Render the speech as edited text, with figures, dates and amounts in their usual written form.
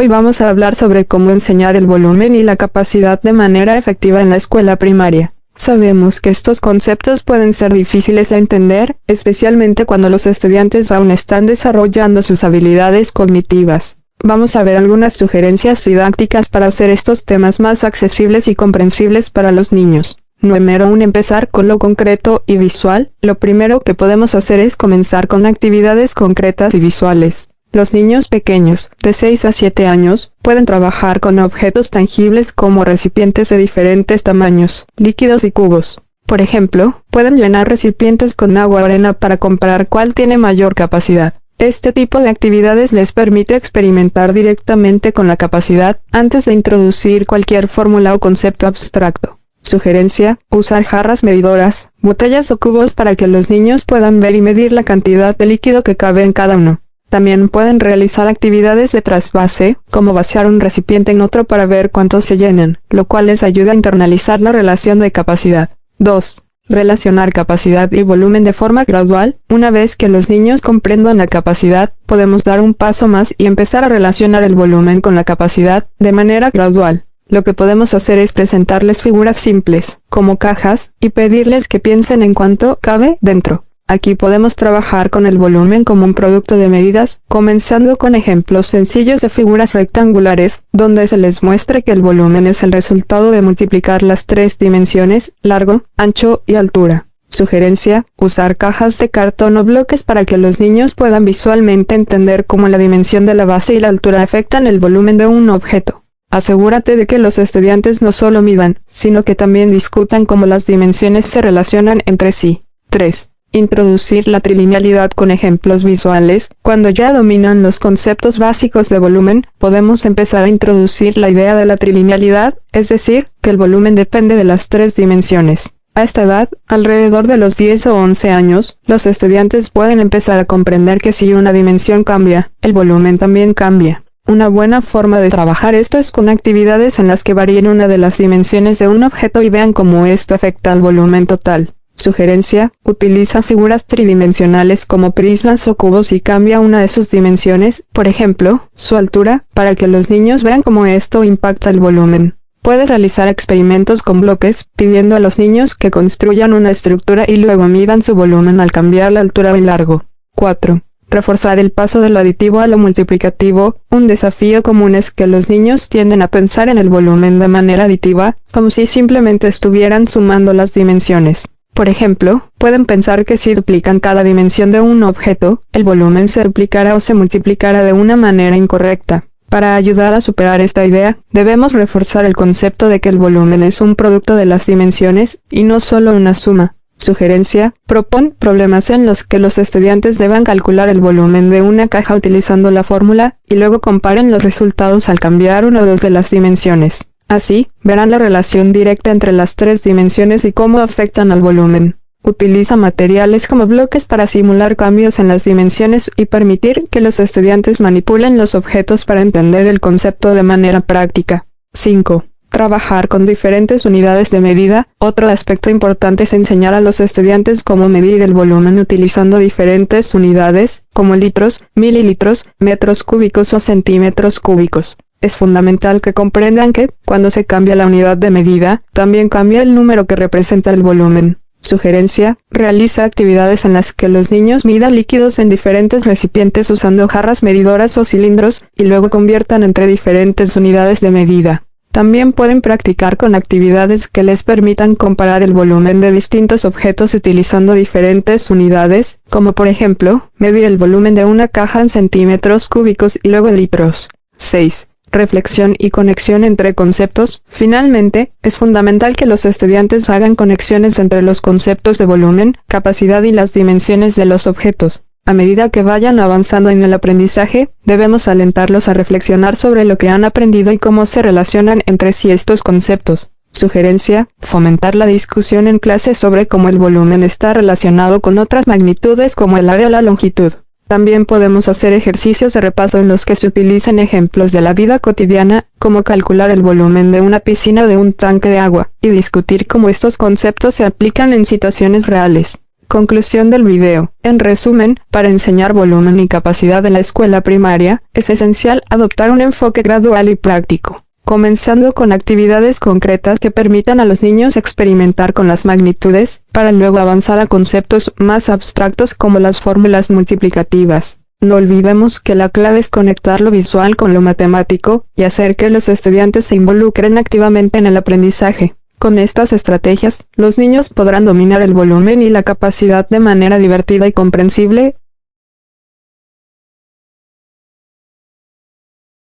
Hoy vamos a hablar sobre cómo enseñar el volumen y la capacidad de manera efectiva en la escuela primaria. Sabemos que estos conceptos pueden ser difíciles de entender, especialmente cuando los estudiantes aún están desarrollando sus habilidades cognitivas. Vamos a ver algunas sugerencias didácticas para hacer estos temas más accesibles y comprensibles para los niños. Número 1. Empezar con lo concreto y visual. Lo primero que podemos hacer es comenzar con actividades concretas y visuales. Los niños pequeños, de 6 a 7 años, pueden trabajar con objetos tangibles como recipientes de diferentes tamaños, líquidos y cubos. Por ejemplo, pueden llenar recipientes con agua o arena para comparar cuál tiene mayor capacidad. Este tipo de actividades les permite experimentar directamente con la capacidad, antes de introducir cualquier fórmula o concepto abstracto. Sugerencia: usar jarras medidoras, botellas o cubos para que los niños puedan ver y medir la cantidad de líquido que cabe en cada uno. También pueden realizar actividades de trasvase, como vaciar un recipiente en otro para ver cuántos se llenan, lo cual les ayuda a internalizar la relación de capacidad. 2. Relacionar capacidad y volumen de forma gradual. Una vez que los niños comprendan la capacidad, podemos dar un paso más y empezar a relacionar el volumen con la capacidad, de manera gradual. Lo que podemos hacer es presentarles figuras simples, como cajas, y pedirles que piensen en cuánto cabe dentro. Aquí podemos trabajar con el volumen como un producto de medidas, comenzando con ejemplos sencillos de figuras rectangulares, donde se les muestre que el volumen es el resultado de multiplicar las tres dimensiones, largo, ancho y altura. Sugerencia: usar cajas de cartón o bloques para que los niños puedan visualmente entender cómo la dimensión de la base y la altura afectan el volumen de un objeto. Asegúrate de que los estudiantes no solo midan, sino que también discutan cómo las dimensiones se relacionan entre sí. 3. Introducir la trilinealidad con ejemplos visuales. Cuando ya dominan los conceptos básicos de volumen, podemos empezar a introducir la idea de la trilinealidad, es decir, que el volumen depende de las tres dimensiones. A esta edad, alrededor de los 10 o 11 años, los estudiantes pueden empezar a comprender que si una dimensión cambia, el volumen también cambia. Una buena forma de trabajar esto es con actividades en las que varíen una de las dimensiones de un objeto y vean cómo esto afecta al volumen total. Sugerencia: utiliza figuras tridimensionales como prismas o cubos y cambia una de sus dimensiones, por ejemplo, su altura, para que los niños vean cómo esto impacta el volumen. Puedes realizar experimentos con bloques, pidiendo a los niños que construyan una estructura y luego midan su volumen al cambiar la altura y largo. 4. Reforzar el paso de lo aditivo a lo multiplicativo. Un desafío común es que los niños tienden a pensar en el volumen de manera aditiva, como si simplemente estuvieran sumando las dimensiones. Por ejemplo, pueden pensar que si duplican cada dimensión de un objeto, el volumen se duplicará o se multiplicará de una manera incorrecta. Para ayudar a superar esta idea, debemos reforzar el concepto de que el volumen es un producto de las dimensiones, y no solo una suma. Sugerencia: propon problemas en los que los estudiantes deban calcular el volumen de una caja utilizando la fórmula, y luego comparen los resultados al cambiar una o dos de las dimensiones. Así, verán la relación directa entre las tres dimensiones y cómo afectan al volumen. Utiliza materiales como bloques para simular cambios en las dimensiones y permitir que los estudiantes manipulen los objetos para entender el concepto de manera práctica. 5. Trabajar con diferentes unidades de medida. Otro aspecto importante es enseñar a los estudiantes cómo medir el volumen utilizando diferentes unidades, como litros, mililitros, metros cúbicos o centímetros cúbicos. Es fundamental que comprendan que, cuando se cambia la unidad de medida, también cambia el número que representa el volumen. Sugerencia: realiza actividades en las que los niños midan líquidos en diferentes recipientes usando jarras medidoras o cilindros, y luego conviertan entre diferentes unidades de medida. También pueden practicar con actividades que les permitan comparar el volumen de distintos objetos utilizando diferentes unidades, como por ejemplo, medir el volumen de una caja en centímetros cúbicos y luego en litros. 6. Reflexión y conexión entre conceptos. Finalmente, es fundamental que los estudiantes hagan conexiones entre los conceptos de volumen, capacidad y las dimensiones de los objetos. A medida que vayan avanzando en el aprendizaje, debemos alentarlos a reflexionar sobre lo que han aprendido y cómo se relacionan entre sí estos conceptos. Sugerencia: fomentar la discusión en clase sobre cómo el volumen está relacionado con otras magnitudes como el área o la longitud. También podemos hacer ejercicios de repaso en los que se utilicen ejemplos de la vida cotidiana, como calcular el volumen de una piscina o de un tanque de agua, y discutir cómo estos conceptos se aplican en situaciones reales. Conclusión del video. En resumen, para enseñar volumen y capacidad en la escuela primaria, es esencial adoptar un enfoque gradual y práctico, comenzando con actividades concretas que permitan a los niños experimentar con las magnitudes, para luego avanzar a conceptos más abstractos como las fórmulas multiplicativas. No olvidemos que la clave es conectar lo visual con lo matemático, y hacer que los estudiantes se involucren activamente en el aprendizaje. Con estas estrategias, los niños podrán dominar el volumen y la capacidad de manera divertida y comprensible,